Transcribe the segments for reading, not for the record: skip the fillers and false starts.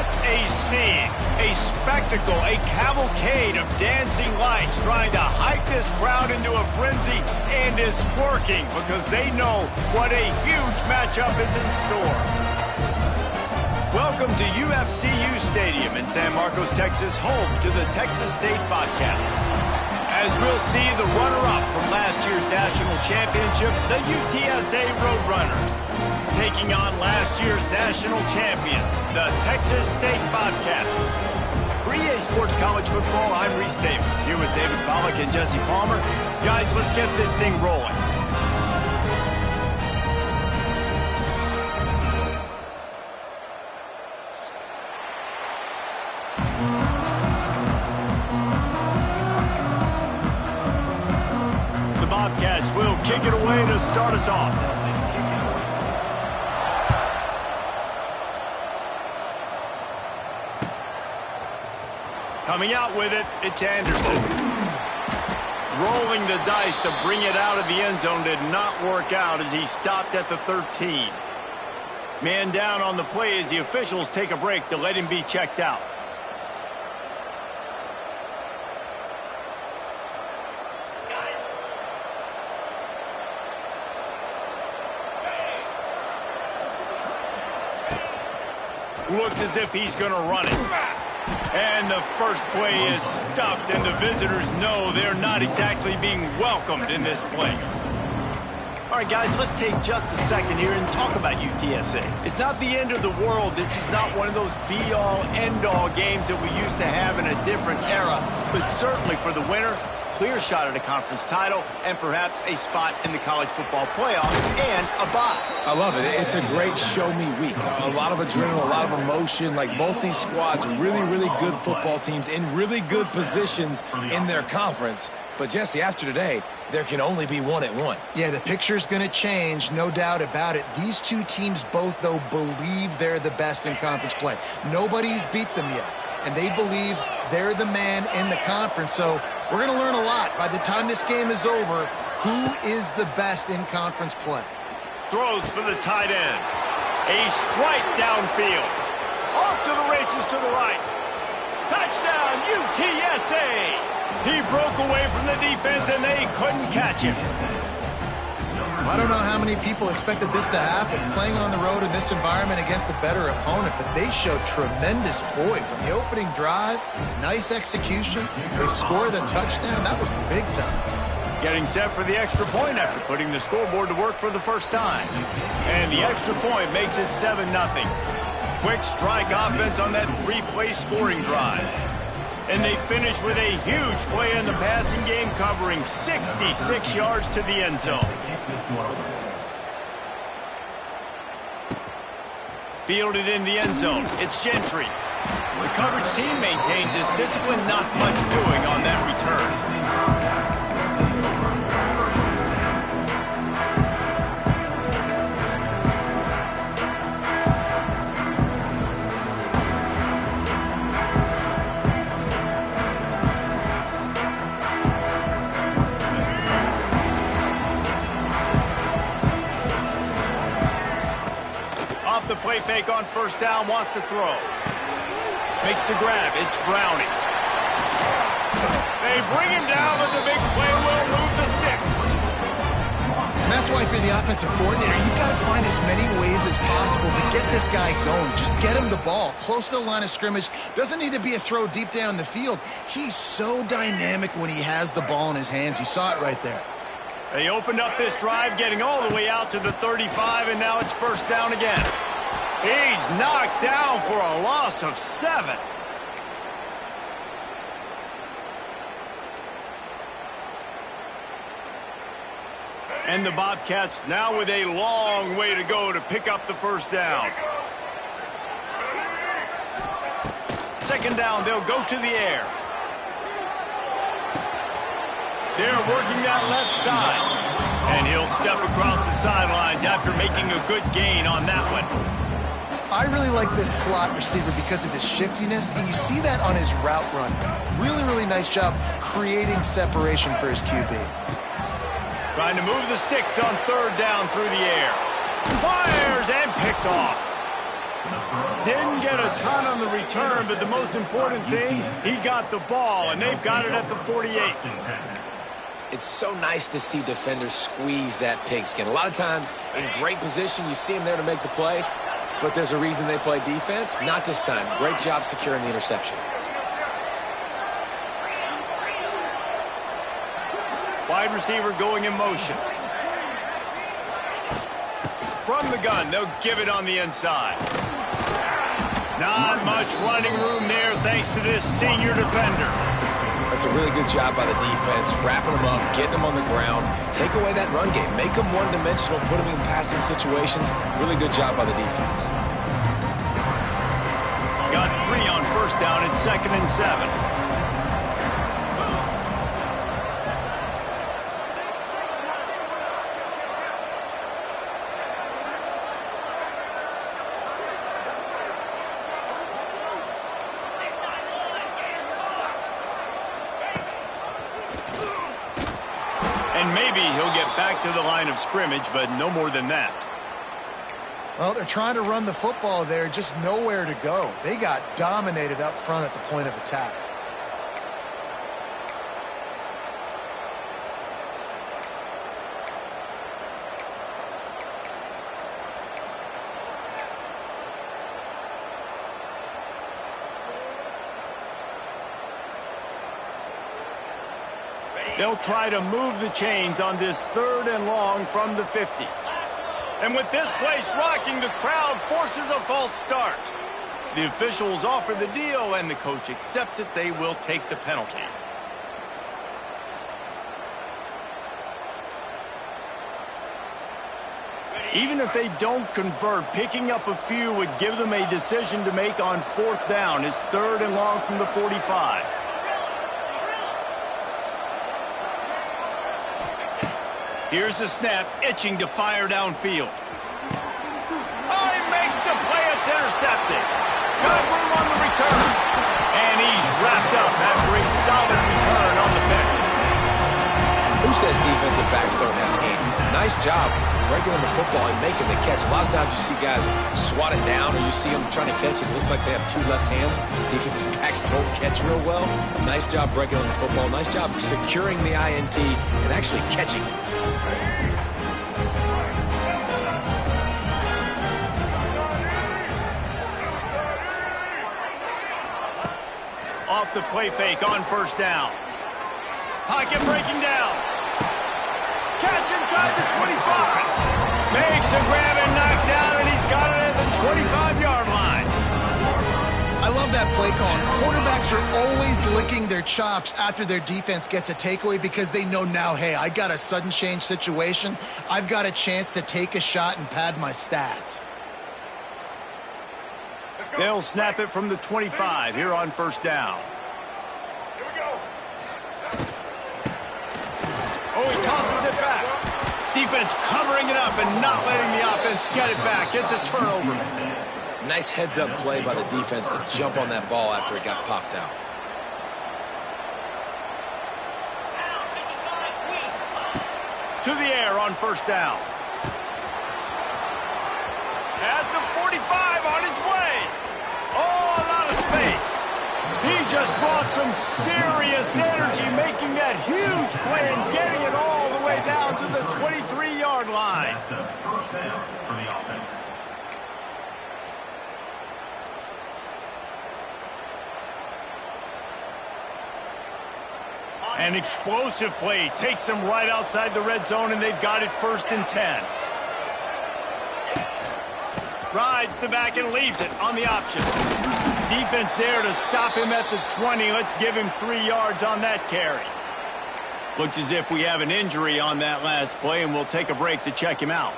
What a scene, a spectacle, a cavalcade of dancing lights trying to hype this crowd into a frenzy, and it's working because they know what a huge matchup is in store. Welcome to UFCU Stadium in San Marcos, Texas, home to the Texas State Bobcats. As we'll see the runner-up from last year's national championship, the UTSA Roadrunners, taking on last year's national champions, the Texas State Bobcats. For EA Sports College Football, I'm Reese Davis, here with David Pollack and Jesse Palmer. Guys, let's get this thing rolling. The Bobcats will kick it away to start us off. Coming out with it, it's Anderson. Rolling the dice to bring it out of the end zone did not work out as he stopped at the 13. Man down on the play as the officials take a break to let him be checked out. Looks as if he's going to run it. And the first play is stuffed, and the visitors know they're not exactly being welcomed in this place. All right, guys, let's take just a second here and talk about UTSA. It's not the end of the world. This is not one of those be-all, end-all games that we used to have in a different era. But certainly for the winner, clear shot at a conference title and perhaps a spot in the college football playoff and a bye. I love it. It's a great show-me week. A lot of adrenaline, a lot of emotion. Like both these squads, really, really good football teams in really good positions in their conference. But, Jesse, after today, there can only be one at one. Yeah, the picture's going to change, no doubt about it. These two teams both, though, believe they're the best in conference play. Nobody's beat them yet, and they believe they're the man in the conference. So we're going to learn a lot. By the time this game is over, who is the best in conference play? Throws for the tight end. A strike downfield. Off to the races to the right. Touchdown, UTSA! He broke away from the defense, and they couldn't catch him. I don't know how many people expected this to happen, playing on the road in this environment against a better opponent, but they showed tremendous poise on the opening drive. Nice execution. They scored the touchdown. That was big time. Getting set for the extra point after putting the scoreboard to work for the first time. And the extra point makes it 7-0. Quick strike offense on that three-play scoring drive. And they finish with a huge play in the passing game, covering 66 yards to the end zone. Fielded in the end zone, it's Gentry. The coverage team maintains its discipline, not much doing on that return. The play fake on first down, wants to throw. Makes the grab, it's Browning. They bring him down, but the big play will move the sticks. And that's why if you're the offensive coordinator, you've got to find as many ways as possible to get this guy going. Just get him the ball close to the line of scrimmage. Doesn't need to be a throw deep down the field. He's so dynamic when he has the ball in his hands. You saw it right there. They opened up this drive, getting all the way out to the 35, and now it's first down again. He's knocked down for a loss of 7. And the Bobcats now with a long way to go to pick up the first down. Second down, they'll go to the air. They're working that left side. And he'll step across the sidelines after making a good gain on that one. I really like this slot receiver because of his shiftiness, and you see that on his route run. Really, really nice job creating separation for his QB. Trying to move the sticks on third down through the air. Fires and picked off. Didn't get a ton on the return, but the most important thing, he got the ball, and they've got it at the 48. It's so nice to see defenders squeeze that pigskin. A lot of times, in great position, you see them there to make the play, but there's a reason they play defense. Not this time. Great job securing the interception. Wide receiver going in motion. From the gun, they'll give it on the inside. Not much running room there thanks to this senior defender. That's a really good job by the defense, wrapping them up, getting them on the ground. Take away that run game. Make them one-dimensional, put them in passing situations. Really good job by the defense. Got 3 on first down at 2nd and 7. And maybe he'll get back to the line of scrimmage, but no more than that. Well, they're trying to run the football there, just nowhere to go. They got dominated up front at the point of attack. They'll try to move the chains on this 3rd and long from the 50. And with this place rocking, the crowd forces a false start. The officials offer the deal, and the coach accepts it. They will take the penalty. Even if they don't convert, picking up a few would give them a decision to make on 4th down. It's 3rd and long from the 45. Here's the snap, itching to fire downfield. Oh, he makes the play. It's intercepted. Good room on the return. And he's wrapped up after a solid return on the pick. Who says defensive backs don't have hands? Nice job breaking on the football and making the catch. A lot of times you see guys swat it down, or you see them trying to catch it. It looks like they have 2 left hands. Defensive backs don't catch real well. Nice job breaking on the football. Nice job securing the INT and actually catching it. Off the play fake on 1st down. Pocket breaking down. Catch inside the 25. Makes the grab and knock down, and he's got it at the 25-yard line. I love that play call. Quarterbacks are always licking their chops after their defense gets a takeaway because they know now, hey, I got a sudden change situation. I've got a chance to take a shot and pad my stats. They'll snap it from the 25 here on 1st down. Here we go. Oh, he tosses it back. Defense covering it up and not letting the offense get it back. It's a turnover. Nice heads-up play by the defense to jump on that ball after it got popped out. To the air on 1st down. At the 45 on his way. Oh, a lot of space. He just brought some serious energy, making that huge play and getting it all the way down to the 23-yard line. That's a 1st down for the offense. An explosive play takes them right outside the red zone, and they've got it 1st and 10. Rides the back and leaves it on the option. Defense there to stop him at the 20. Let's give him 3 yards on that carry. Looks as if we have an injury on that last play, and we'll take a break to check him out.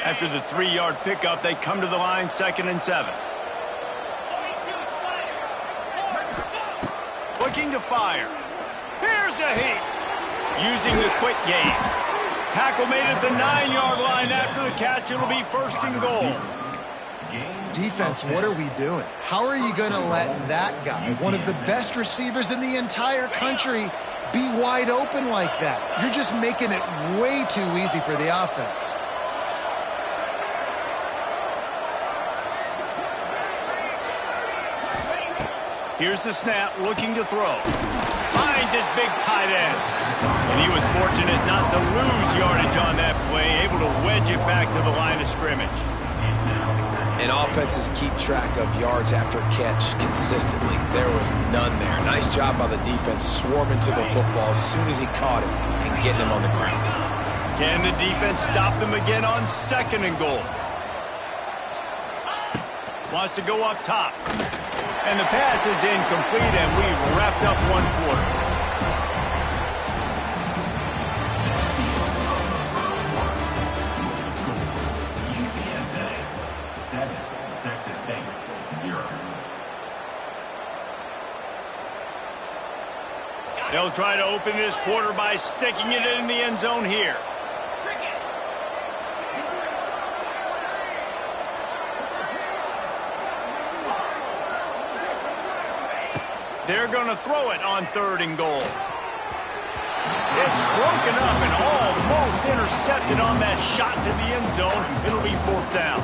After the 3-yard pickup, they come to the line, 2nd and 7. Looking to fire. Here's a heat. Using the quick game. Tackle made at the 9-yard line after the catch. It'll be 1st and goal. Defense, what are we doing? How are you going to let that guy, one of the best receivers in the entire country, be wide open like that? You're just making it way too easy for the offense. Here's the snap, looking to throw. Finds his big tight end. And he was fortunate not to lose yardage on that play, able to wedge it back to the line of scrimmage. And offenses keep track of yards after catch consistently. There was none there. Nice job by the defense swarming to the football as soon as he caught it and getting him on the ground. Can the defense stop them again on 2nd and goal? Wants to go up top. And the pass is incomplete, and we've wrapped up 1 quarter. UTSA 7, Texas State 0. They'll try to open this quarter by sticking it in the end zone here. They're going to throw it on 3rd and goal. It's broken up and almost intercepted on that shot to the end zone. It'll be 4th down.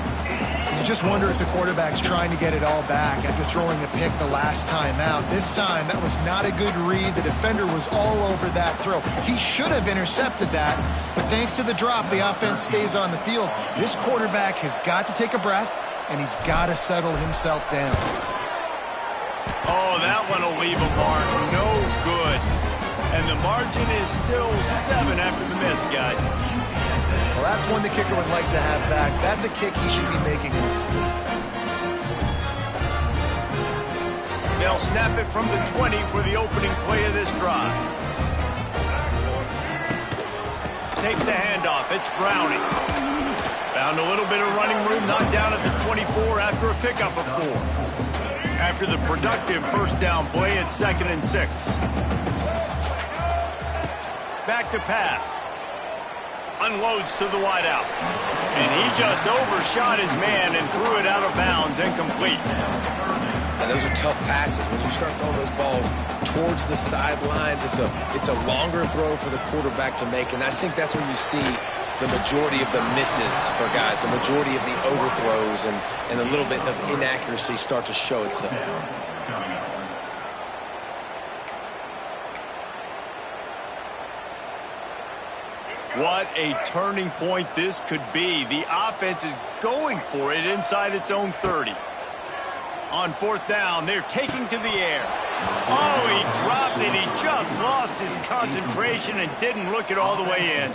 You just wonder if the quarterback's trying to get it all back after throwing a pick the last time out. This time, that was not a good read. The defender was all over that throw. He should have intercepted that, but thanks to the drop, the offense stays on the field. This quarterback has got to take a breath, and he's got to settle himself down. Oh, that one will leave a mark. No good. And the margin is still 7 after the miss, guys. Well, that's one the kicker would like to have back. That's a kick he should be making in his sleep. They'll snap it from the 20 for the opening play of this drive. Takes the handoff. It's Browning. Found a little bit of running room, knocked down at the 24 after a pickup of 4. After the productive 1st down play, it's 2nd and 6. Back to pass. Unloads to the wideout. And he just overshot his man and threw it out of bounds, incomplete. And those are tough passes. When you start throwing those balls towards the sidelines, it's a longer throw for the quarterback to make. And I think that's when you see the majority of the misses for guys, the majority of the overthrows and a little bit of inaccuracy start to show itself. What a turning point this could be. The offense is going for it inside its own 30. On 4th down, they're taking to the air. Oh, he dropped it. He just lost his concentration and didn't look it all the way in.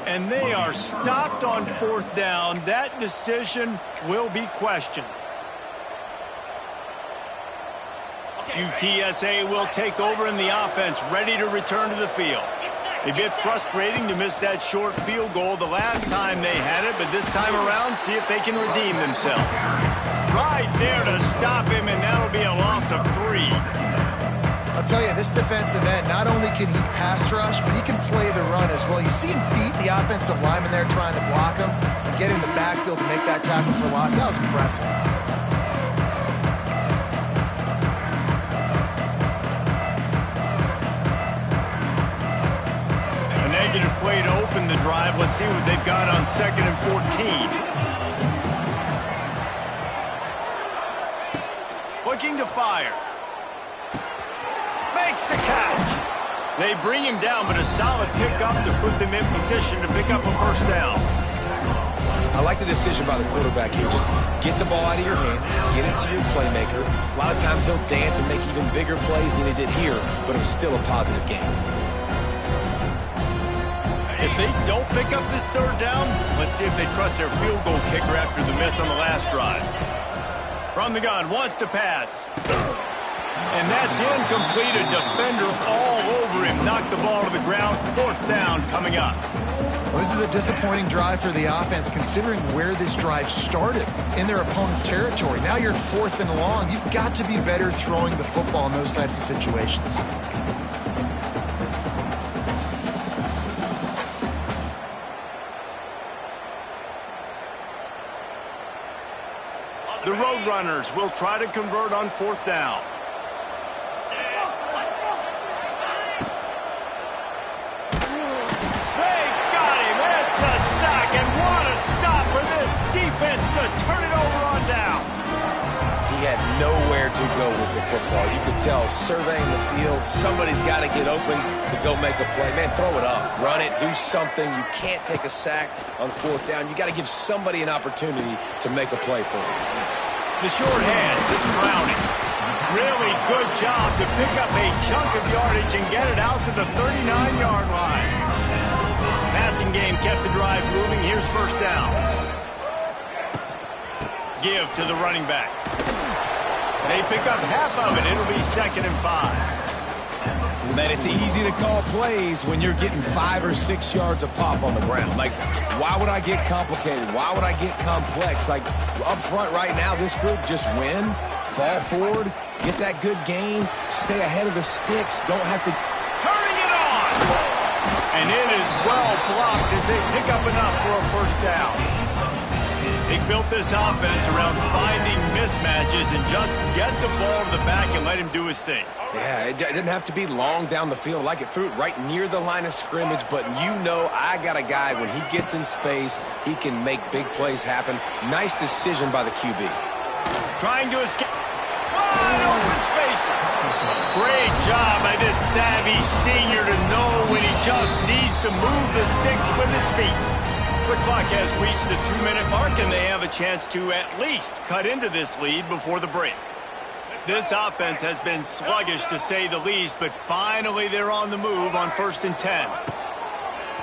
And they are stopped on 4th down. That decision will be questioned. UTSA will take over in the offense, ready to return to the field. A bit frustrating to miss that short field goal the last time they had it, but this time around, see if they can redeem themselves. Right there to stop him, and that'll be a loss of 3. I'll tell you, this defensive end, not only can he pass rush, but he can play the run as well. You see him beat the offensive lineman there trying to block him and get in the backfield to make that tackle for loss. That was impressive. Negative play to open the drive. Let's see what they've got on 2nd and 14. Looking to fire. Makes the catch. They bring him down, but a solid pickup to put them in position to pick up a 1st down. I like the decision by the quarterback here. Just get the ball out of your hands, get it to your playmaker. A lot of times he'll dance and make even bigger plays than he did here, but it was still a positive game. If they don't pick up this 3rd down, let's see if they trust their field goal kicker after the miss on the last drive. From the gun, wants to pass. And that's incomplete. A defender all over him. Knocked the ball to the ground. 4th down coming up. Well, this is a disappointing drive for the offense, considering where this drive started, in their opponent territory. Now you're 4th and long. You've got to be better throwing the football in those types of situations. The road runners will try to convert on 4th down. They got him. It's a sack, and what a stop for this defense to turn it over on down. He had nowhere to go with the football. You could tell, surveying the field, somebody's got to get open to go make a play. Man, throw it up. Run it. Do something. You can't take a sack on 4th down. You got to give somebody an opportunity to make a play for him. The short hands, it's Browning. Really good job to pick up a chunk of yardage and get it out to the 39-yard line. Passing game kept the drive moving. Here's 1st down. Give to the running back. They pick up half of it. It'll be 2nd and 5. Man, it's easy to call plays when you're getting 5 or 6 yards of pop on the ground. Like, why would I get complicated? Why would I get complex? Like, up front right now, this group just win, fall forward, get that good gain, stay ahead of the sticks, don't have to... Turning it on! And it is well blocked as they pick up enough for a 1st down. They built this offense around finding mismatches and just get the ball to the back and let him do his thing. Yeah, it didn't have to be long down the field. Like, it threw it right near the line of scrimmage, but you know I got a guy, when he gets in space, he can make big plays happen. Nice decision by the QB. Trying to escape. Wide open spaces. Great job by this savvy senior to know when he just needs to move the sticks with his feet. The clock has reached the 2-minute mark, and they have a chance to at least cut into this lead before the break. This offense has been sluggish, to say the least, but finally they're on the move on 1st and 10.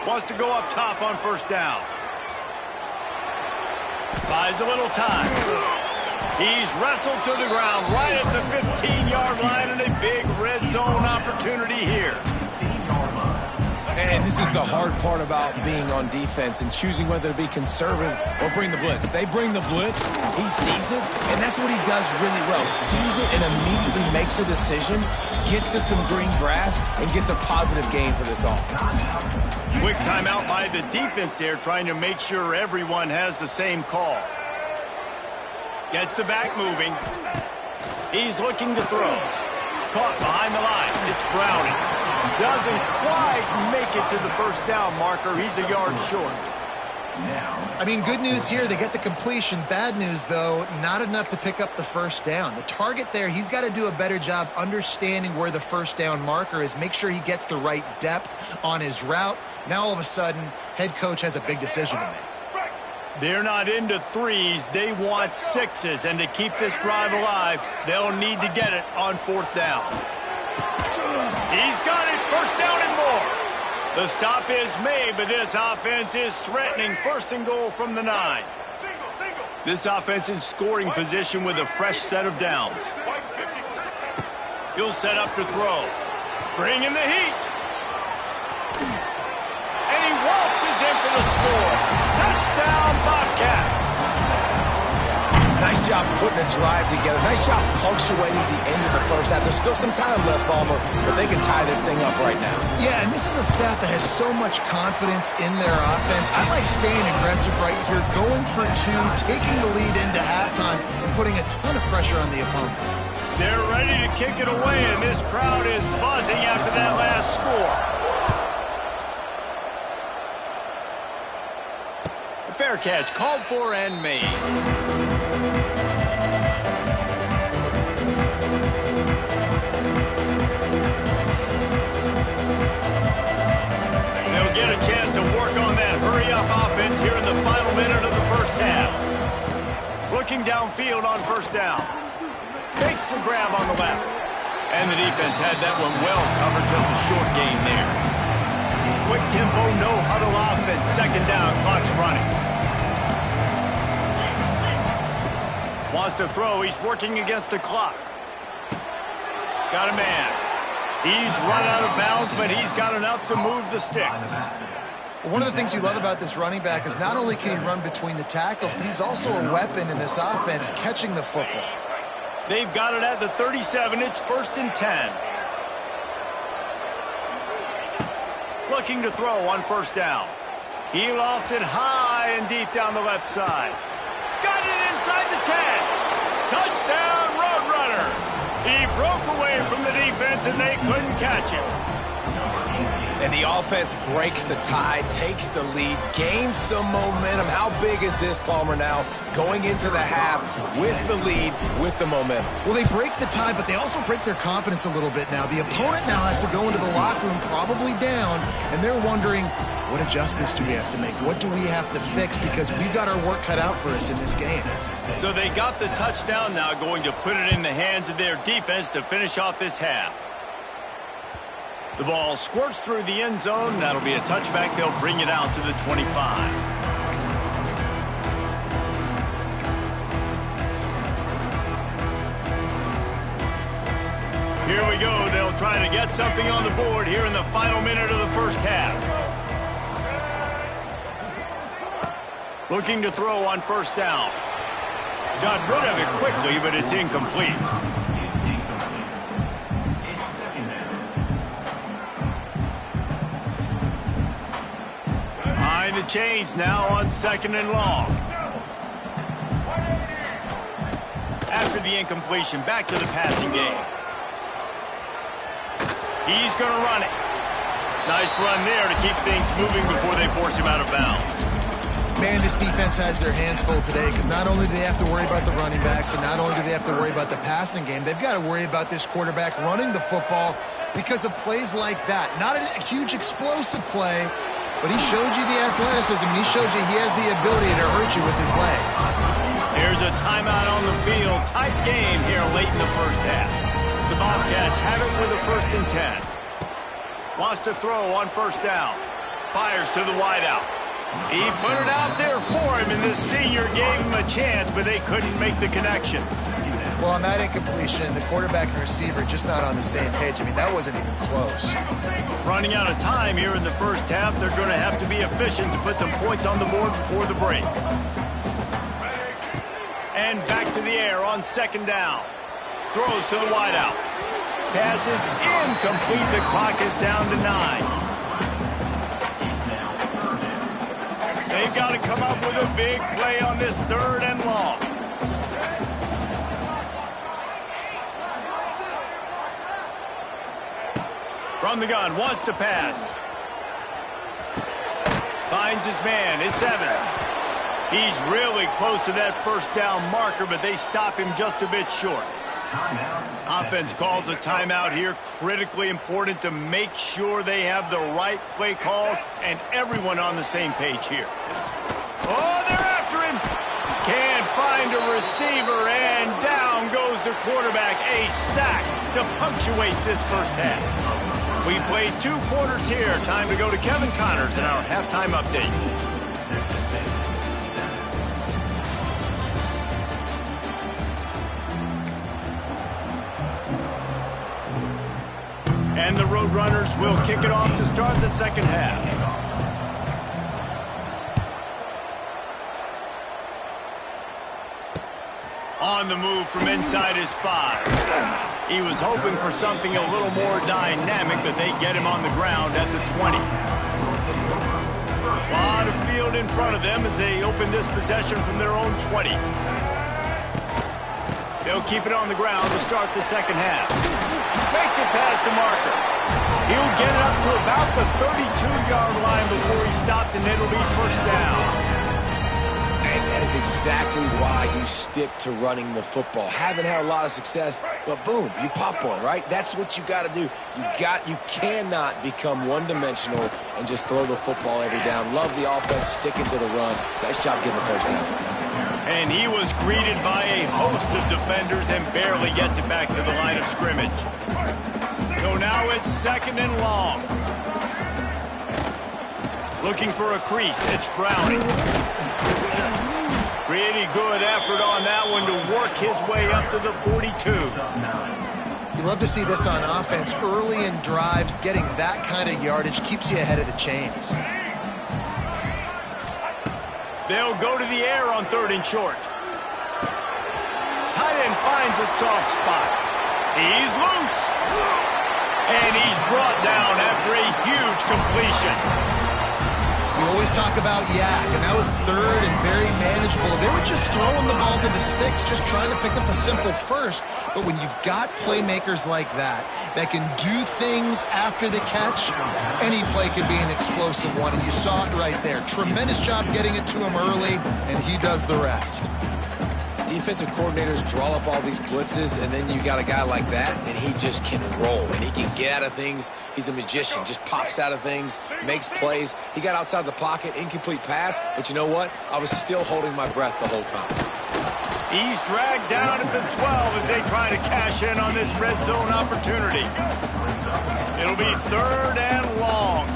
Wants to go up top on 1st down. Buys a little time. He's wrestled to the ground right at the 15-yard line, and a big red zone opportunity here. And this is the hard part about being on defense and choosing whether to be conservative or bring the blitz. They bring the blitz, he sees it, and that's what he does really well. Sees it and immediately makes a decision, gets to some green grass, and gets a positive gain for this offense. Quick timeout by the defense there, trying to make sure everyone has the same call. Gets the back moving. He's looking to throw. Caught behind the line. It's Browning. Doesn't quite make it to the 1st down marker. He's a yard short. I mean, good news here, they get the completion. Bad news, though, not enough to pick up the 1st down. The target there, he's got to do a better job understanding where the 1st down marker is, make sure he gets the right depth on his route. Now, all of a sudden, head coach has a big decision to make. They're not into 3s. They want 6s. And to keep this drive alive, they'll need to get it on 4th down. He's got it. 1st down and more. The stop is made, but this offense is threatening 1st and goal from the 9. This offense in scoring position with a fresh set of downs. He'll set up to throw. Bring in the heat. And he waltzes in for the score. Touchdown, Bobcats. Nice job putting a drive together. Nice job punctuating the end of the 1st half. There's still some time left, Palmer, but they can tie this thing up right now. Yeah, and this is a staff that has so much confidence in their offense. I like staying aggressive right here, going for 2, taking the lead into halftime, and putting a ton of pressure on the opponent. They're ready to kick it away, and this crowd is buzzing after that last score. A fair catch called for and made. They'll get a chance to work on that hurry-up offense here in the final minute of the 1st half. Looking downfield on 1st down. Makes the grab on the left. And the defense had that one well covered, just a short gain there. Quick tempo, no huddle offense. 2nd down, clock's running. Wants to throw, he's working against the clock. Got a man. He's run out of bounds, but he's got enough to move the sticks. One of the things you love about this running back is not only can he run between the tackles, but he's also a weapon in this offense, catching the football. They've got it at the 37. It's 1st and 10. Looking to throw on 1st down. He lofts it high and deep down the left side. Got it inside the 10. Touchdown, Roadrunners! He broke away from the defense, and they couldn't catch him. And the offense breaks the tie, takes the lead, gains some momentum. How big is this, Palmer, now going into the half with the lead, with the momentum? Well, they break the tie, but they also break their confidence a little bit now. The opponent now has to go into the locker room probably down, and they're wondering, what adjustments do we have to make? What do we have to fix? Because we've got our work cut out for us in this game. So they got the touchdown, now going to put it in the hands of their defense to finish off this half. The ball squirts through the end zone. That'll be a touchback. They'll bring it out to the 25. Here we go. They'll try to get something on the board here in the final minute of the first half. Looking to throw on first down. Got rid of it quickly, but it's incomplete. Behind the chains now on 2nd and long. After the incompletion, back to the passing game. He's going to run it. Nice run there to keep things moving before they force him out of bounds. Man, this defense has their hands full today because not only do they have to worry about the running backs and not only do they have to worry about the passing game, they've got to worry about this quarterback running the football because of plays like that. Not a huge explosive play, but he showed you the athleticism. He showed you he has the ability to hurt you with his legs. Here's a timeout on the field. Tight game here late in the first half. The Bobcats have it with a 1st and 10. Wants to throw on first down. Fires to the wideout. He put it out there for him, and this senior gave him a chance, but they couldn't make the connection. Well, on that incompletion, the quarterback and receiver just not on the same page. I mean, that wasn't even close. Running out of time here in the first half, they're going to have to be efficient to put some points on the board before the break. And back to the air on 2nd down. Throws to the wideout. Pass is incomplete. The clock is down to 9. They've got to come up with a big play on this 3rd and long. From the gun, wants to pass. Finds his man, it's Evans. He's really close to that first down marker, but they stop him just a bit short. Offense calls a timeout here. Critically important to make sure they have the right play called and everyone on the same page here. Oh, they're after him. Can't find a receiver, and down goes the quarterback. A sack to punctuate this first half. We played 2 quarters here. Time to go to Kevin Connors in our halftime update. And the Roadrunners will kick it off to start the second half. On the move from inside his 5. He was hoping for something a little more dynamic, but they get him on the ground at the 20. A lot of field in front of them as they open this possession from their own 20. They'll keep it on the ground to start the second half. Makes it past the marker. He'll get it up to about the 32-yard line before he's stopped, and it'll be first down. And that is exactly why you stick to running the football. Haven't had a lot of success, but boom, you pop one, right? That's what you got to do. You cannot become one-dimensional and just throw the football every down. Love the offense, sticking to the run. Nice job getting the first down. And he was greeted by a host of defenders and barely gets it back to the line of scrimmage. So now it's 2nd and long. Looking for a crease. It's Browning. Pretty good effort on that one to work his way up to the 42. You love to see this on offense. Early in drives, getting that kind of yardage keeps you ahead of the chains. They'll go to the air on 3rd and short. Tight end finds a soft spot. He's loose. And he's brought down after a huge completion. You always talk about yak, and that was third and very manageable. They were just throwing the ball to the sticks, just trying to pick up a simple first. But when you've got playmakers like that can do things after the catch, any play can be an explosive one, and you saw it right there. Tremendous job getting it to him early, and he does the rest. Defensive coordinators draw up all these blitzes, and then you got a guy like that, and he just can roll, and he can get out of things. He's a magician, just pops out of things, makes plays. He got outside the pocket, incomplete pass, but you know what? I was still holding my breath the whole time. He's dragged down at the 12 as they try to cash in on this red zone opportunity. It'll be third and long.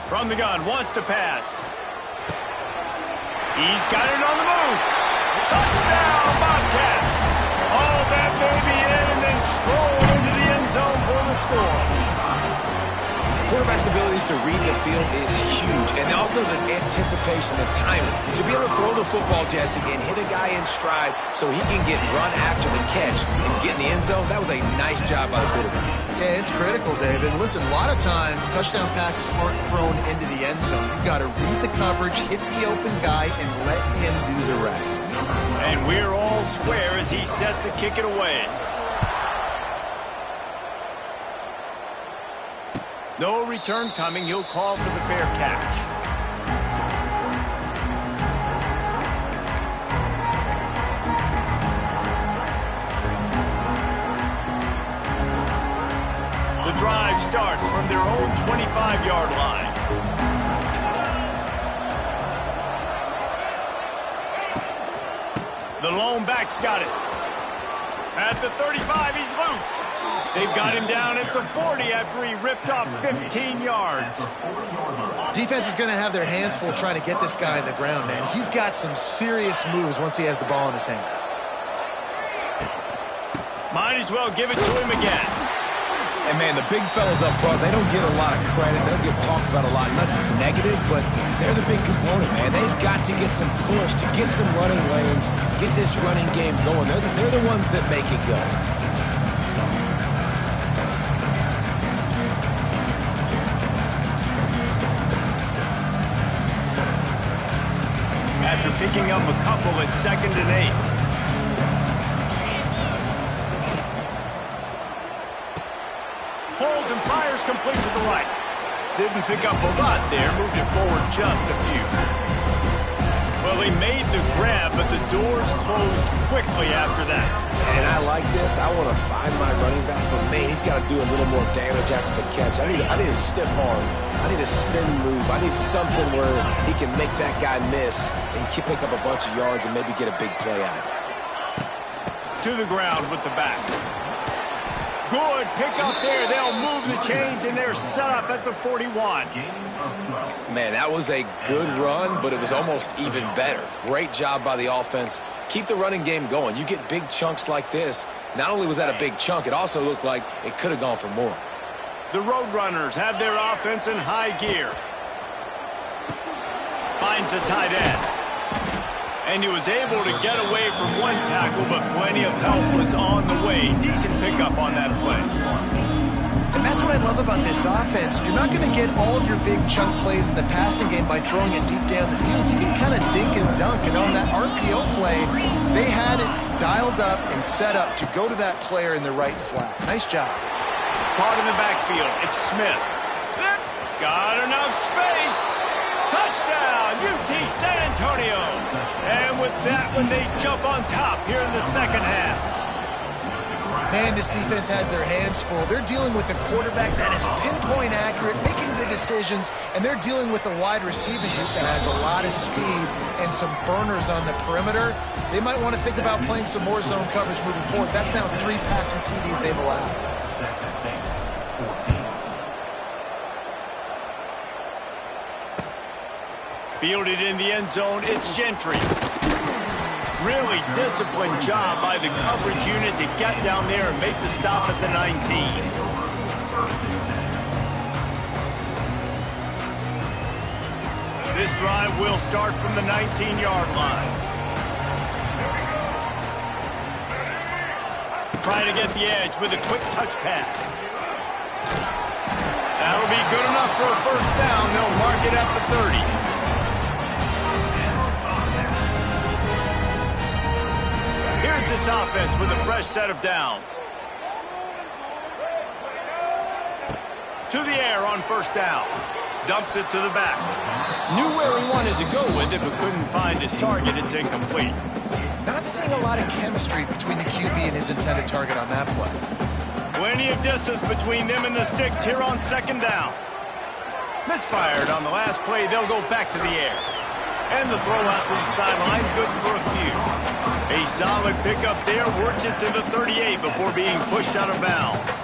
From the gun, wants to pass. He's got it on the move. Touchdown, Bobcats. All that baby in and then stroll into the end zone for the score. Quarterback's abilities to read the field is huge, and also the anticipation, the timing. To be able to throw the football, Jesse, and hit a guy in stride so he can get run after the catch and get in the end zone, that was a nice job by the quarterback. Yeah, it's critical, David. Listen, a lot of times touchdown passes aren't thrown into the end zone. You've got to read the coverage, hit the open guy, and let him do the rest. And we're all square as he's set to kick it away. No return coming. He'll call for the fair catch. The drive starts from their own 25-yard line. The lone back's got it. At the 35, he's loose. They've got him down at the 40 after he ripped off 15 yards. Defense is going to have their hands full trying to get this guy on the ground, man. He's got some serious moves once he has the ball in his hands. Might as well give it to him again. And, man, the big fellas up front, they don't get a lot of credit. They don't get talked about a lot unless it's negative, but they're the big component, man. They've got to get some push, to get some running lanes, get this running game going. They're the ones that make it go. After picking up a couple at 2nd and 8. Holds and fires complete to the right. Didn't pick up a lot there, moved it forward just a few. Well, he made the grab, but the doors closed quickly after that. And I like this. I want to find my running back, but, man, he's got to do a little more damage after the catch. I need a stiff arm. I need a spin move. I need something where he can make that guy miss and pick up a bunch of yards and maybe get a big play out of it. To the ground with the back. Good pick up there. They'll move the chains, and they're set up at the 41. Man, that was a good run, but it was almost even better. Great job by the offense. Keep the running game going. You get big chunks like this. Not only was that a big chunk, it also looked like it could have gone for more. The Roadrunners have their offense in high gear. Finds the tight end. And he was able to get away from one tackle, but plenty of help was on the way. Decent pickup on that play. And that's what I love about this offense. You're not going to get all of your big chunk plays in the passing game by throwing it deep down the field. You can kind of dink and dunk. And on that RPO play, they had it dialed up and set up to go to that player in the right flat. Nice job. Caught in the backfield. It's Smith. Got enough space. Touchdown, UT San Antonio. And with that one, they jump on top here in the second half. Man, this defense has their hands full. They're dealing with a quarterback that is pinpoint accurate, making good decisions, and they're dealing with a wide receiving group that has a lot of speed and some burners on the perimeter. They might want to think about playing some more zone coverage moving forward. That's now 3 passing TDs they've allowed. Texas State, 14. Fielded in the end zone, it's Gentry. Really disciplined job by the coverage unit to get down there and make the stop at the 19. This drive will start from the 19-yard line. Trying to get the edge with a quick touch pass. Now That'll be good enough for a first down. They'll mark it at the 30. Here's this offense with a fresh set of downs. To the air on first down. Dumps it to the back. Knew where he wanted to go with it, but couldn't find his target. It's incomplete. Not seeing a lot of chemistry between the QB and his intended target on that play. Plenty of distance between them and the sticks here on second down. Misfired on the last play. They'll go back to the air. And the throw out to the sideline, good for a few. A solid pickup there, works it to the 38 before being pushed out of bounds.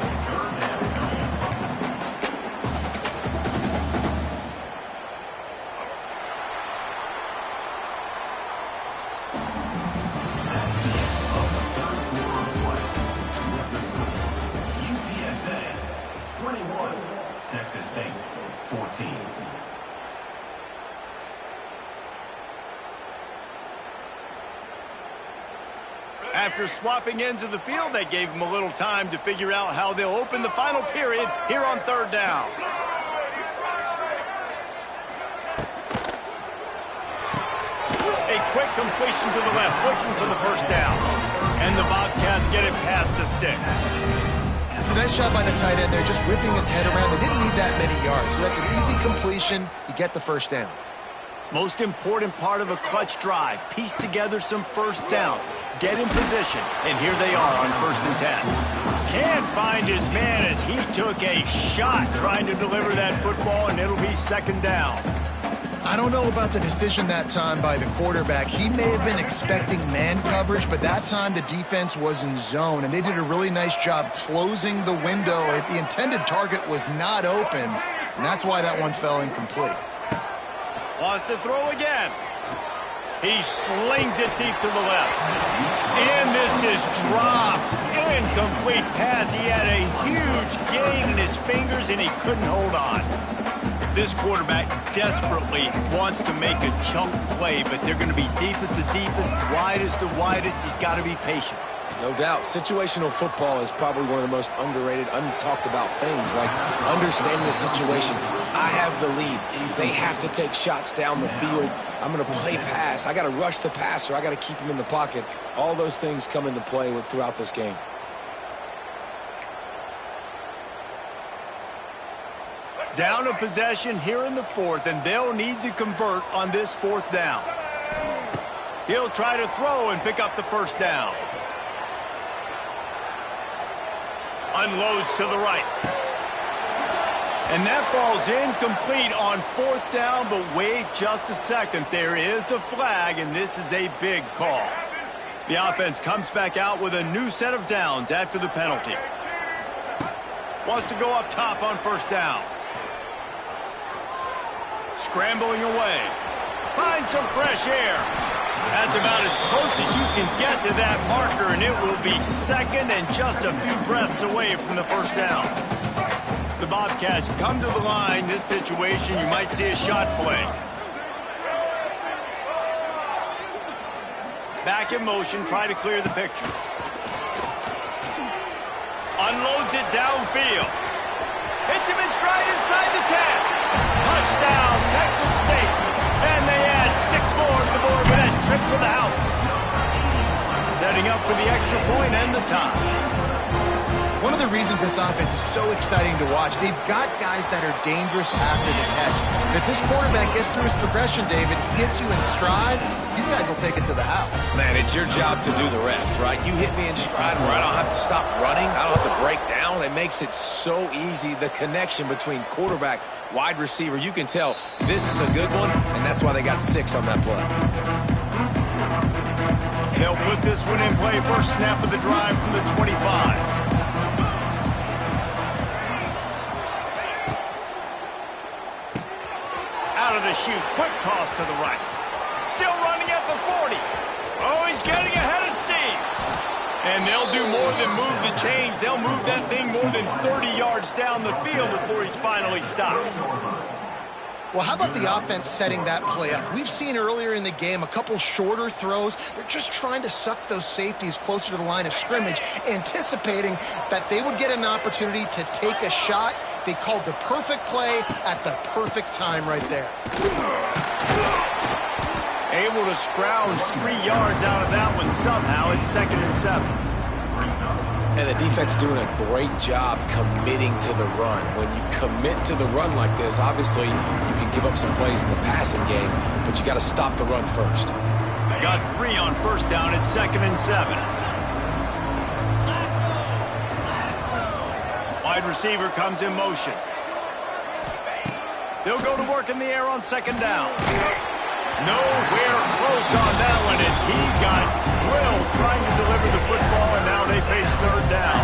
UTSA 21, Texas State 14. After swapping ends of the field, that gave them a little time to figure out how they'll open the final period here on third down. A quick completion to the left, looking for the first down. And the Bobcats get it past the sticks. It's a nice job by the tight end there, just whipping his head around. They didn't need that many yards, so that's an easy completion. You get the first down. Most important part of a clutch drive. Piece together some first downs. Get in position. And here they are on 1st and 10. Can't find his man as he took a shot trying to deliver that football, and it'll be second down. I don't know about the decision that time by the quarterback. He may have been expecting man coverage, but that time the defense was in zone, and they did a really nice job closing the window. The intended target was not open, and that's why that one fell incomplete. Wants to throw again. He slings it deep to the left. And this is dropped. Incomplete pass. He had a huge gain in his fingers, and he couldn't hold on. This quarterback desperately wants to make a chunk play, but they're going to be deepest to deepest, widest to widest. He's got to be patient. No doubt. Situational football is probably one of the most underrated, untalked about things, like understanding the situation. I have the lead. They have to take shots down the field. I'm going to play pass. I got to rush the passer. I got to keep him in the pocket. All those things come into play throughout this game. Down a possession here in the 4th, and they'll need to convert on this 4th down. He'll try to throw and pick up the first down. Unloads to the right. And that falls incomplete on 4th down, but wait just a second. There is a flag, and this is a big call. The offense comes back out with a new set of downs after the penalty. Wants to go up top on first down. Scrambling away. Finds some fresh air. That's about as close as you can get to that marker, and it will be second and just a few breaths away from the first down. The Bobcats come to the line. This situation, you might see a shot play. Back in motion, try to clear the picture. Unloads it downfield. Hits him in stride inside the 10. Touchdown, Texas State. And they add 6 more to the board with that trip to the house. Setting up for the extra point and the tie. One of the reasons this offense is so exciting to watch, they've got guys that are dangerous after the catch. And if this quarterback gets through his progression, David, hits you in stride, these guys will take it to the house. Man, it's your job to do the rest, right? You hit me in stride where I don't have to stop running. I don't have to break down. It makes it so easy. The connection between quarterback, wide receiver, you can tell this is a good one, and that's why they got 6 on that play. They'll put this one in play. First snap of the drive from the 25. Out of the chute, quick toss to the right. Still running at the 40. Oh, he's getting ahead of steam. And they'll do more than move the chains. They'll move that thing more than 30 yards down the field before he's finally stopped. Well, how about the offense setting that play up? We've seen earlier in the game a couple shorter throws. They're just trying to suck those safeties closer to the line of scrimmage, anticipating that they would get an opportunity to take a shot. They called the perfect play at the perfect time right there. Able to scrounge 3 yards out of that one somehow. It's 2nd and 7. And the defense doing a great job committing to the run. When you commit to the run like this, obviously you can give up some plays in the passing game, but you got to stop the run first. Got 3 on 1st down. It's 2nd and 7. Wide receiver comes in motion. They'll go to work in the air on 2nd down. Nowhere close on that one as he got drilled trying to deliver the football, and now they face 3rd down.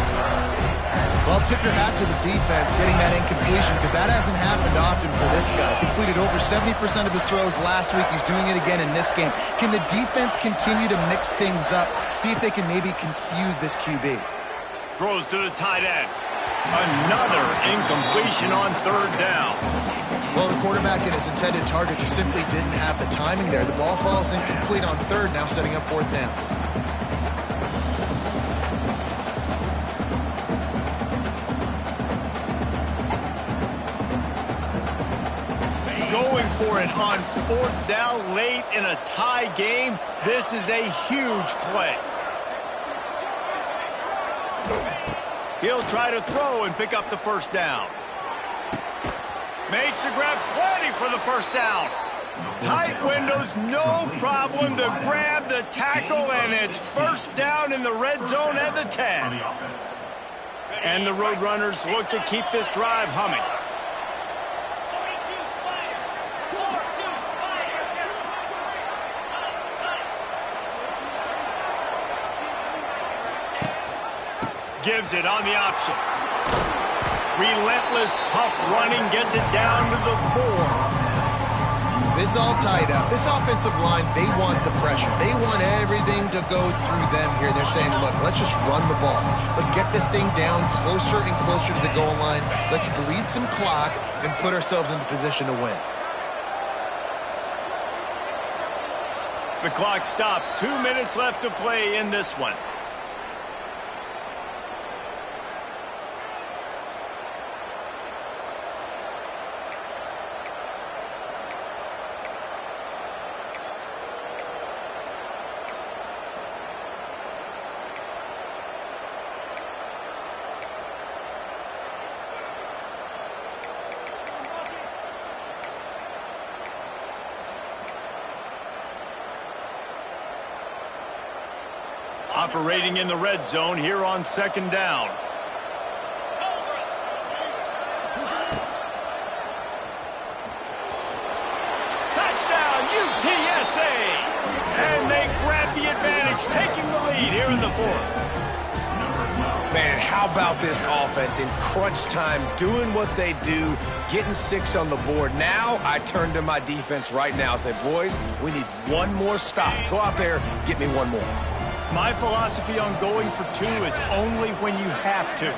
Well, tip your hat to the defense getting that incompletion, because that hasn't happened often for this guy. Completed over 70% of his throws last week. He's doing it again in this game. Can the defense continue to mix things up, see if they can maybe confuse this QB? Throws to the tight end. Another incompletion on 3rd down. Well, the quarterback and his intended target just simply didn't have the timing there. The ball falls incomplete on 3rd, now setting up 4th down. Going for it on 4th down late in a tie game. This is a huge play. He'll try to throw and pick up the 1st down. Makes the grab, plenty for the 1st down. Tight windows, no problem to grab the tackle, and it's 1st down in the red zone at the 10. And the Roadrunners look to keep this drive humming. Gives it on the option. Relentless, tough running, gets it down to the 4. It's all tied up. This offensive line, they want the pressure. They want everything to go through them here. They're saying, look, let's just run the ball. Let's get this thing down closer and closer to the goal line. Let's bleed some clock and put ourselves into position to win. The clock stops. 2 minutes left to play in this one. Operating in the red zone here on 2nd down. Touchdown, UTSA! And they grab the advantage, taking the lead here in the 4th. Man, how about this offense in crunch time, doing what they do, getting 6 on the board. Now I turn to my defense right now and say, boys, we need one more stop. Go out there, get me one more. My philosophy on going for 2 is only when you have to.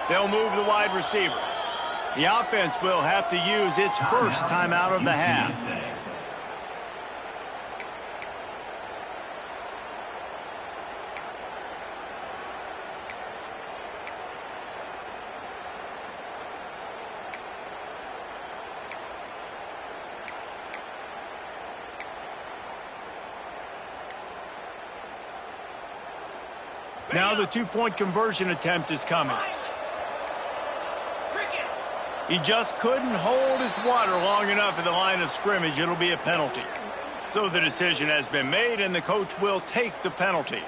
They'll move the wide receiver. The offense will have to use its first time out of the half. Now the 2-point conversion attempt is coming. He just couldn't hold his water long enough at the line of scrimmage. It'll be a penalty. So the decision has been made, and the coach will take the penalty.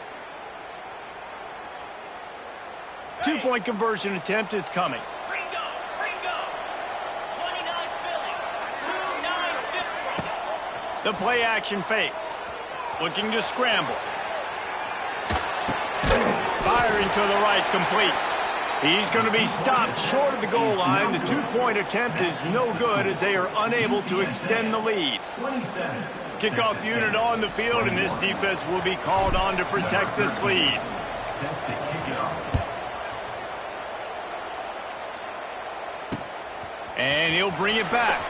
2-point conversion attempt is coming. The play action fake. Looking to scramble. Firing to the right, complete. He's going to be stopped short of the goal line. The 2-point attempt is no good as they are unable to extend the lead. Kickoff unit on the field, and this defense will be called on to protect this lead. And he'll bring it back.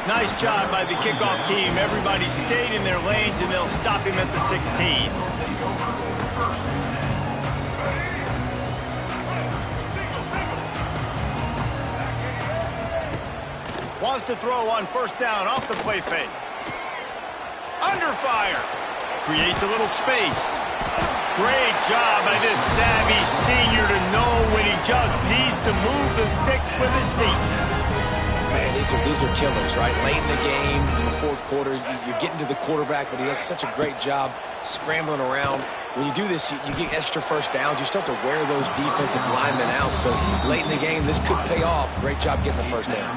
Nice job by the kickoff team. Everybody stayed in their lanes, and they'll stop him at the 16. Wants to throw on first down off the play fake. Under fire. Creates a little space. Great job by this savvy senior to know when he just needs to move the sticks with his feet. Man, these are killers, right? Late in the game, in the fourth quarter, you're getting to the quarterback, but he does such a great job scrambling around. When you do this, you get extra first downs. You start to wear those defensive linemen out. So late in the game, this could pay off. Great job getting the first down.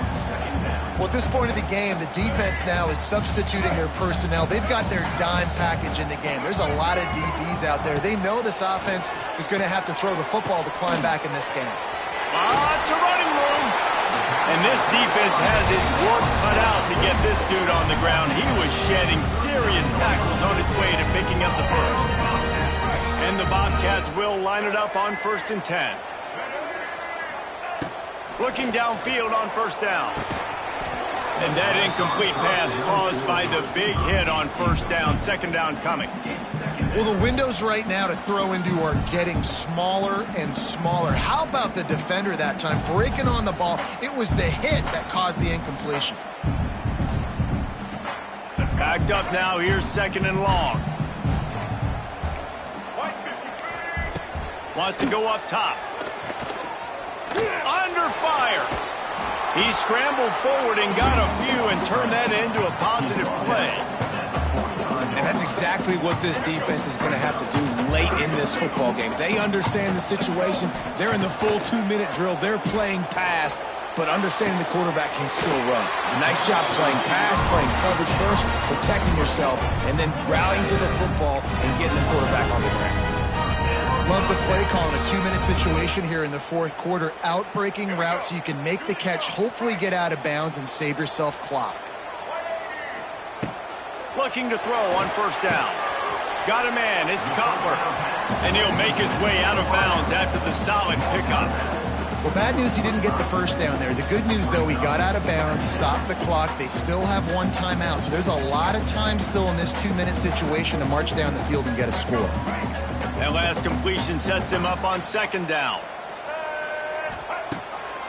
Well, at this point of the game, the defense now is substituting their personnel. They've got their dime package in the game. There's a lot of DBs out there. They know this offense is going to have to throw the football to climb back in this game. It's a running room. And this defense has its work cut out to get this dude on the ground. He was shedding serious tackles on his way to picking up the first. And the Bobcats will line it up on 1st and 10. Looking downfield on first down. And that incomplete pass caused by the big hit on first down. Second down coming. Well, the windows right now to throw into are getting smaller and smaller. How about the defender that time breaking on the ball? It was the hit that caused the incompletion. Backed up now. Here's second and long. Wants to go up top. Under fire. He scrambled forward and got a few and turned that into a positive play. And that's exactly what this defense is going to have to do late in this football game. They understand the situation. They're in the full 2-minute drill. They're playing pass, but understanding the quarterback can still run. Nice job playing pass, playing coverage first, protecting yourself, and then rallying to the football and getting the quarterback on the ground. Love the play call in a 2-minute situation here in the fourth quarter. Out-breaking route so you can make the catch, hopefully get out of bounds, and save yourself clock. Looking to throw on first down. Got a man, it's Cutler. And he'll make his way out of bounds after the solid pickup. Well, bad news, he didn't get the first down there. The good news, though, he got out of bounds, stopped the clock. They still have one timeout. So there's a lot of time still in this 2-minute situation to march down the field and get a score. That last completion sets him up on second down.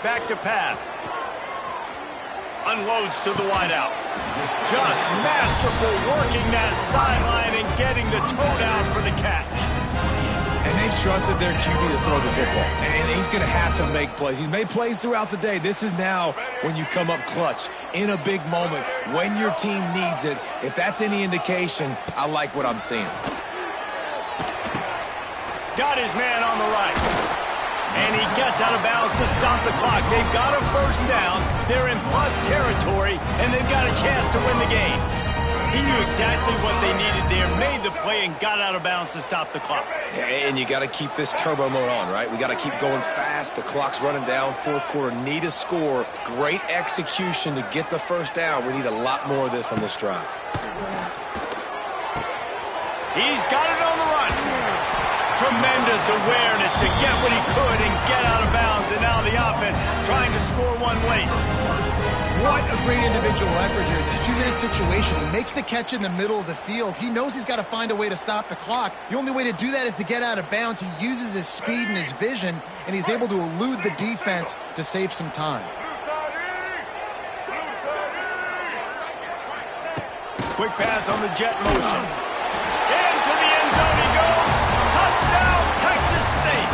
Back to pass. Unloads to the wideout. Just masterful working that sideline and getting the toe down for the catch. And they've trusted their QB to throw the football. And he's going to have to make plays. He's made plays throughout the day. This is now when you come up clutch in a big moment when your team needs it. If that's any indication, I like what I'm seeing. Got his man on the right. And he gets out of bounds to stop the clock. They've got a first down. They're in plus territory, and they've got a chance to win the game. He knew exactly what they needed there, made the play, and got out of bounds to stop the clock. Yeah, and you got to keep this turbo mode on, right? We got to keep going fast. The clock's running down. Fourth quarter, need a score. Great execution to get the first down. We need a lot more of this on this drive. He's got it on the run. Tremendous awareness to get what he could and get out of bounds. And now the offense trying to score one late. What a great individual effort here in this 2-minute situation. He makes the catch in the middle of the field. He knows he's got to find a way to stop the clock. The only way to do that is to get out of bounds. He uses his speed and his vision, and he's able to elude the defense to save some time. Quick pass on the jet motion. Into the end zone he goes. Touchdown, Texas State.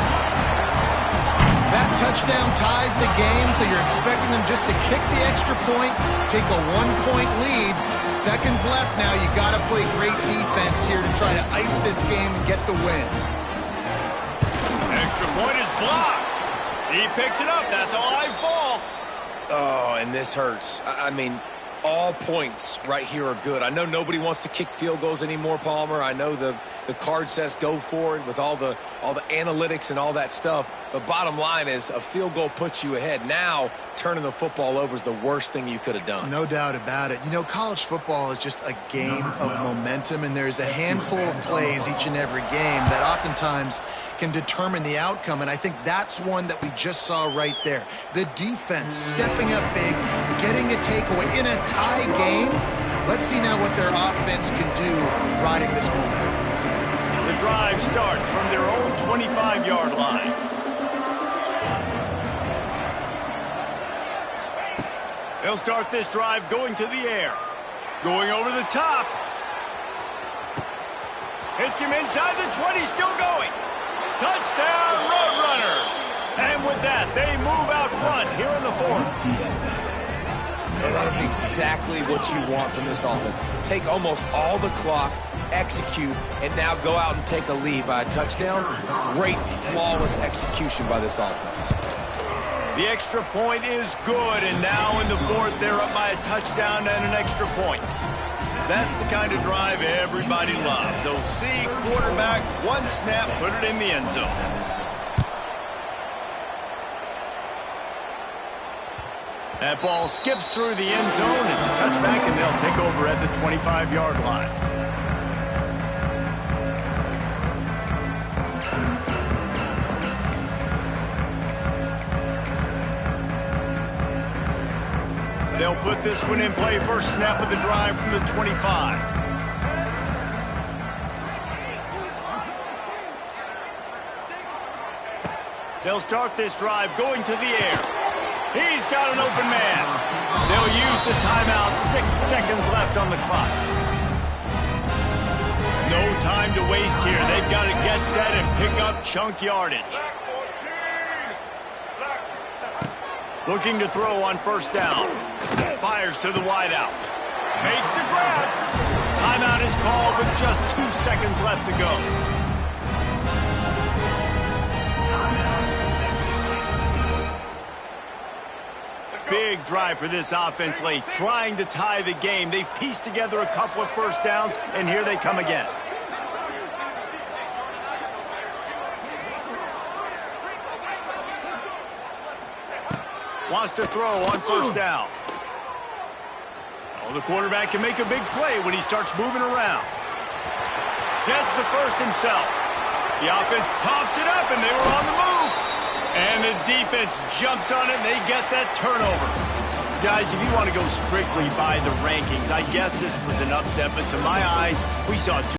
That touchdown ties the game, so you're expecting them just to kick the extra point, take a 1-point lead. Seconds left now. You got to play great defense here to try to ice this game and get the win. Extra point is blocked. He picks it up. That's a live ball. Oh, and this hurts. I mean, All points right here are good. I know nobody wants to kick field goals anymore, Palmer. I know the card says go for it with all the analytics and all that stuff. But bottom line is a field goal puts you ahead. Now turning the football over is the worst thing you could have done. No doubt about it. You know, college football is just a game of momentum, and there's a handful of plays each and every game that oftentimes can determine the outcome, and I think that's one that we just saw right there. The defense stepping up big, getting a takeaway in a tie game. Let's see now what their offense can do riding this momentum. The drive starts from their own 25-yard line. They'll start this drive going to the air. Going over the top. Hits him inside the 20, still going. Touchdown, Roadrunners! And with that, they move out front here in the fourth. And that is exactly what you want from this offense. Take almost all the clock, execute, and now go out and take a lead by a touchdown. Great, flawless execution by this offense. The extra point is good, and now in the fourth, they're up by a touchdown and an extra point. That's the kind of drive everybody loves. OC, quarterback, one snap, put it in the end zone. That ball skips through the end zone. It's a touchback, and they'll take over at the 25-yard line. They'll put this one in play. First snap of the drive from the 25. They'll start this drive going to the air. He's got an open man. They'll use the timeout. 6 seconds left on the clock. No time to waste here. They've got to get set and pick up chunk yardage. Looking to throw on first down. Fires to the wideout. Makes the grab. Timeout is called with just 2 seconds left to go. Big drive for this offense late, trying to tie the game. They've pieced together a couple of first downs, and here they come again. Wants to throw on first down. Oh, the quarterback can make a big play when he starts moving around. Gets the first himself. The offense pops it up, and they were on the move. And the defense jumps on it, and they get that turnover. Guys, if you want to go strictly by the rankings, I guess this was an upset, but to my eyes, we saw two